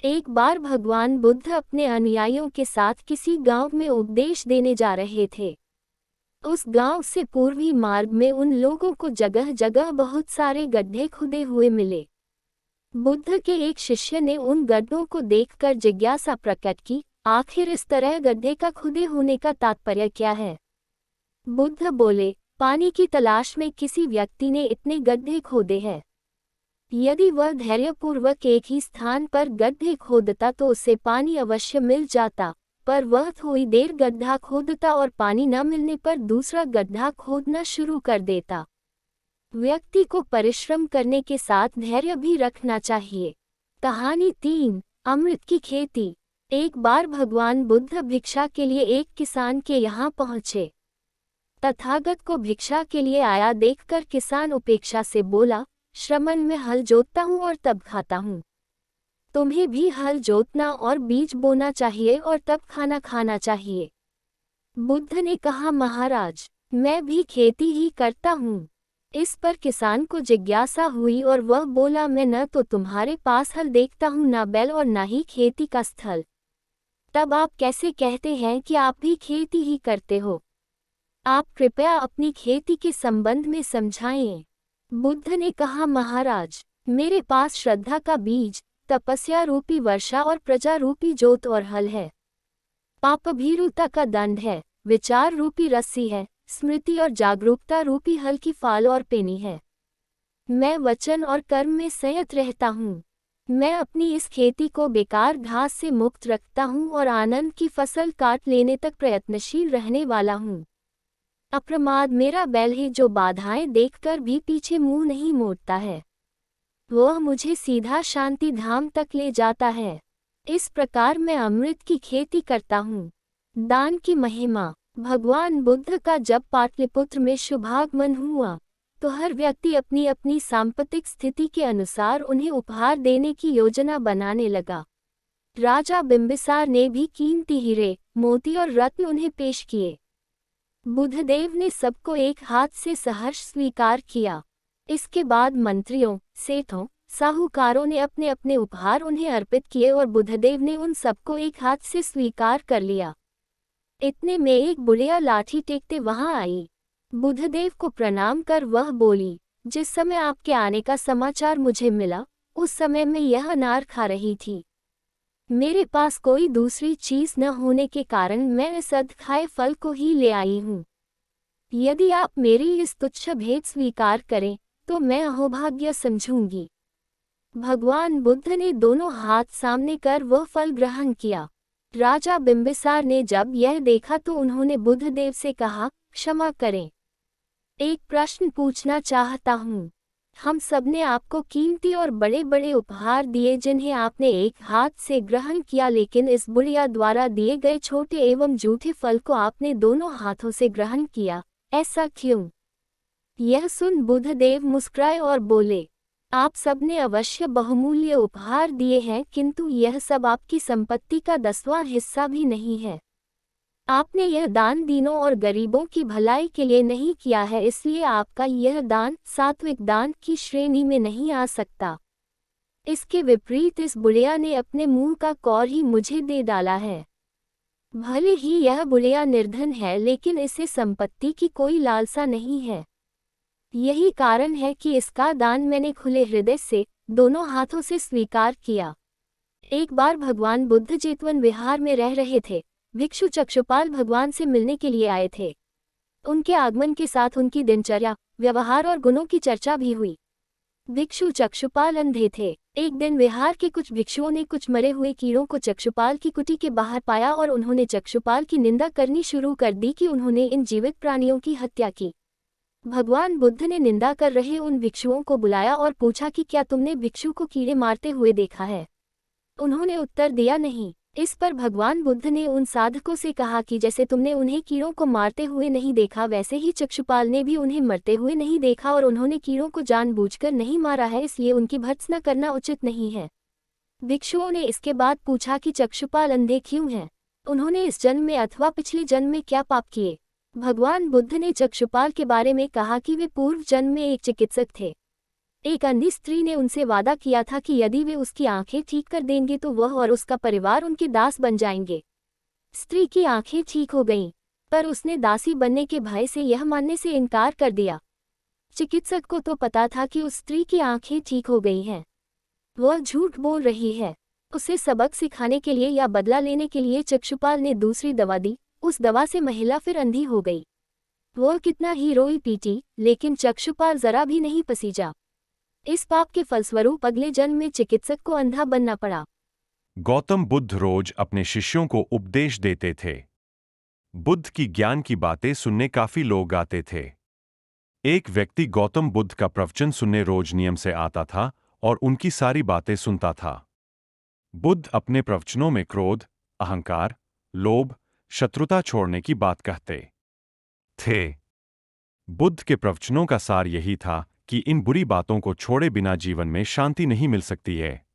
एक बार भगवान बुद्ध अपने अनुयायियों के साथ किसी गांव में उपदेश देने जा रहे थे। उस गांव से पूर्वी मार्ग में उन लोगों को जगह जगह बहुत सारे गड्ढे खुदे हुए मिले। बुद्ध के एक शिष्य ने उन गड्ढों को देखकर जिज्ञासा प्रकट की, आखिर इस तरह गड्ढे का खुदे होने का तात्पर्य क्या है? बुद्ध बोले, पानी की तलाश में किसी व्यक्ति ने इतने गड्ढे खोदे हैं। यदि वह धैर्यपूर्वक एक ही स्थान पर गड्ढे खोदता तो उसे पानी अवश्य मिल जाता, पर वह थोड़ी देर गड्ढा खोदता और पानी न मिलने पर दूसरा गड्ढा खोदना शुरू कर देता। व्यक्ति को परिश्रम करने के साथ धैर्य भी रखना चाहिए। कहानी 3, अमृत की खेती। एक बार भगवान बुद्ध भिक्षा के लिए एक किसान के यहाँ पहुँचे। तथागत को भिक्षा के लिए आया देखकर किसान उपेक्षा से बोला, श्रमण में हल जोतता हूँ और तब खाता हूँ। तुम्हें भी हल जोतना और बीज बोना चाहिए और तब खाना खाना चाहिए। बुद्ध ने कहा, महाराज, मैं भी खेती ही करता हूँ। इस पर किसान को जिज्ञासा हुई और वह बोला, मैं न तो तुम्हारे पास हल देखता हूँ, न बैल और न ही खेती का स्थल। तब आप कैसे कहते हैं कि आप भी खेती ही करते हो? आप कृपया अपनी खेती के संबंध में समझाएं। बुद्ध ने कहा, महाराज, मेरे पास श्रद्धा का बीज, तपस्या रूपी वर्षा और प्रजा रूपी जोत और हल है। पाप भीरुता का दंड है, विचार रूपी रस्सी है, स्मृति और जागरूकता रूपी हल की फाल और पेनी है। मैं वचन और कर्म में संयत रहता हूँ। मैं अपनी इस खेती को बेकार घास से मुक्त रखता हूँ और आनंद की फसल काट लेने तक प्रयत्नशील रहने वाला हूँ। अप्रमाद मेरा बैल है जो बाधाएं देखकर भी पीछे मुंह नहीं मोड़ता है। वह मुझे सीधा शांति धाम तक ले जाता है। इस प्रकार मैं अमृत की खेती करता हूँ। दान की महिमा। भगवान बुद्ध का जब पाटलिपुत्र में शुभागमन हुआ तो हर व्यक्ति अपनी अपनी सांपत्तिक स्थिति के अनुसार उन्हें उपहार देने की योजना बनाने लगा। राजा बिंबिसार ने भी कीमती हीरे, मोती और रत्न उन्हें पेश किए। बुद्धदेव ने सबको एक हाथ से सहर्ष स्वीकार किया। इसके बाद मंत्रियों, सेठों, साहूकारों ने अपने अपने उपहार उन्हें अर्पित किए और बुद्धदेव ने उन सबको एक हाथ से स्वीकार कर लिया। इतने में एक बुढ़िया लाठी टेकते वहां आई। बुद्धदेव को प्रणाम कर वह बोली, जिस समय आपके आने का समाचार मुझे मिला उस समय मैं यह अनार खा रही थी। मेरे पास कोई दूसरी चीज न होने के कारण मैं इस अधखाए फल को ही ले आई हूँ। यदि आप मेरी इस तुच्छ भेंट स्वीकार करें तो मैं अहोभाग्य समझूंगी। भगवान बुद्ध ने दोनों हाथ सामने कर वह फल ग्रहण किया। राजा बिंबिसार ने जब यह देखा तो उन्होंने बुद्धदेव से कहा, क्षमा करें, एक प्रश्न पूछना चाहता हूँ। हम सबने आपको कीमती और बड़े बड़े उपहार दिए जिन्हें आपने एक हाथ से ग्रहण किया, लेकिन इस बुढ़िया द्वारा दिए गए छोटे एवं जूठे फल को आपने दोनों हाथों से ग्रहण किया, ऐसा क्यों? यह सुन बुद्धदेव मुस्कुराए और बोले, आप सबने अवश्य बहुमूल्य उपहार दिए हैं, किंतु यह सब आपकी संपत्ति का 10वां हिस्सा भी नहीं है। आपने यह दान दीनों और गरीबों की भलाई के लिए नहीं किया है, इसलिए आपका यह दान सात्विक दान की श्रेणी में नहीं आ सकता। इसके विपरीत इस बुढ़िया ने अपने मुंह का कौर ही मुझे दे डाला है। भले ही यह बुढ़िया निर्धन है, लेकिन इसे संपत्ति की कोई लालसा नहीं है। यही कारण है कि इसका दान मैंने खुले हृदय से दोनों हाथों से स्वीकार किया। एक बार भगवान बुद्ध जेतवन विहार में रह रहे थे। भिक्षु चक्षुपाल भगवान से मिलने के लिए आए थे। उनके आगमन के साथ उनकी दिनचर्या, व्यवहार और गुणों की चर्चा भी हुई। भिक्षु चक्षुपाल अंधे थे। एक दिन विहार के कुछ भिक्षुओं ने कुछ मरे हुए कीड़ों को चक्षुपाल की कुटी के बाहर पाया और उन्होंने चक्षुपाल की निंदा करनी शुरू कर दी कि उन्होंने इन जीवित प्राणियों की हत्या की। भगवान बुद्ध ने निंदा कर रहे उन भिक्षुओं को बुलाया और पूछा कि क्या तुमने भिक्षु को कीड़े मारते हुए देखा है? उन्होंने उत्तर दिया, नहीं। इस पर भगवान बुद्ध ने उन साधकों से कहा कि जैसे तुमने उन्हें कीड़ों को मारते हुए नहीं देखा, वैसे ही चक्षुपाल ने भी उन्हें मरते हुए नहीं देखा और उन्होंने कीड़ों को जानबूझकर नहीं मारा है, इसलिए उनकी भर्त्सना करना उचित नहीं है। भिक्षुओं ने इसके बाद पूछा कि चक्षुपाल अंधे क्यों हैं? उन्होंने इस जन्म में अथवा पिछले जन्म में क्या पाप किए? भगवान बुद्ध ने चक्षुपाल के बारे में कहा कि वे पूर्व जन्म में एक चिकित्सक थे। एक अंधी स्त्री ने उनसे वादा किया था कि यदि वे उसकी आंखें ठीक कर देंगे तो वह और उसका परिवार उनके दास बन जाएंगे। स्त्री की आंखें ठीक हो गईं, पर उसने दासी बनने के भय से यह मानने से इनकार कर दिया। चिकित्सक को तो पता था कि उस स्त्री की आंखें ठीक हो गई हैं। वह झूठ बोल रही है। उसे सबक सिखाने के लिए या बदला लेने के लिए चक्षुपाल ने दूसरी दवा दी। उस दवा से महिला फिर अंधी हो गई। वह कितना ही रोई पीटी, लेकिन चक्षुपाल जरा भी नहीं पसीजा। इस पाप के फलस्वरूप अगले जन्म में चिकित्सक को अंधा बनना पड़ा। गौतम बुद्ध रोज अपने शिष्यों को उपदेश देते थे। बुद्ध की ज्ञान की बातें सुनने काफी लोग आते थे। एक व्यक्ति गौतम बुद्ध का प्रवचन सुनने रोज नियम से आता था और उनकी सारी बातें सुनता था। बुद्ध अपने प्रवचनों में क्रोध, अहंकार, लोभ, शत्रुता छोड़ने की बात कहते थे। बुद्ध के प्रवचनों का सार यही था कि इन बुरी बातों को छोड़े बिना जीवन में शांति नहीं मिल सकती है।